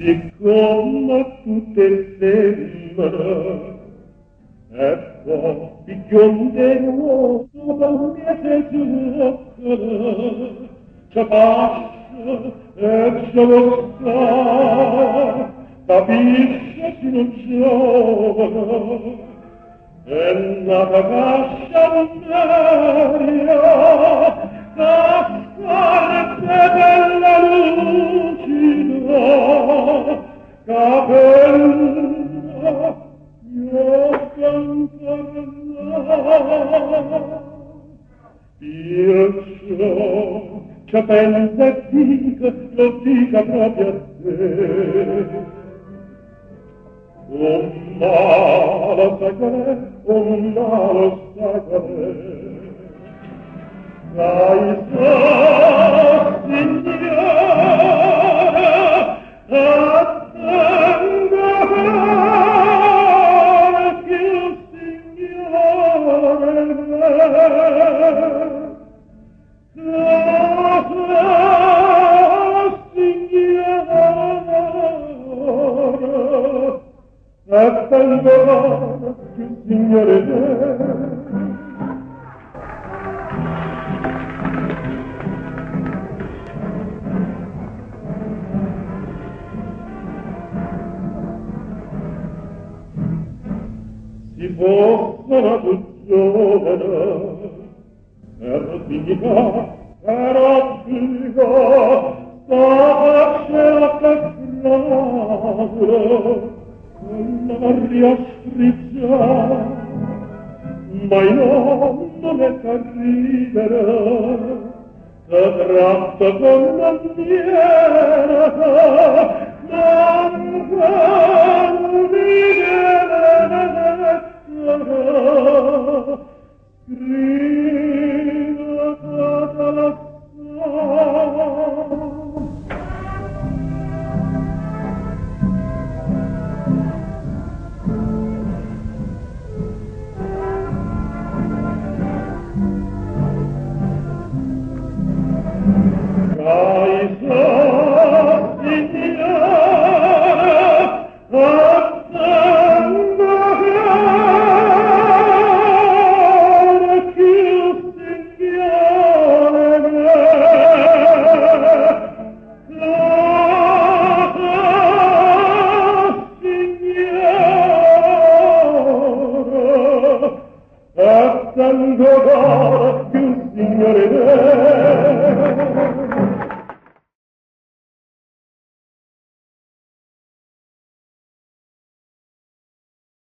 Siccome tutte sembra, e poi bionde nuovo da un mese gioca, c'è pascia e c'è lo sta, capisce chi non giova, e nata cascia meria, cascarte bella lucida, capella, io cantarla. Perciò che pensa e dica, lo dica proprio a te. Un malo sai qual è, un malo sai qual è. Dai so, signore, attendo che il Signore attendo che il Signore si fosse nato giovane, ero dignità, ero figo, stava scelta strada, quella Maria striccia, ma in non è da ridere, se tratta con maniera, non vuol ridere, scrive tutta la attendo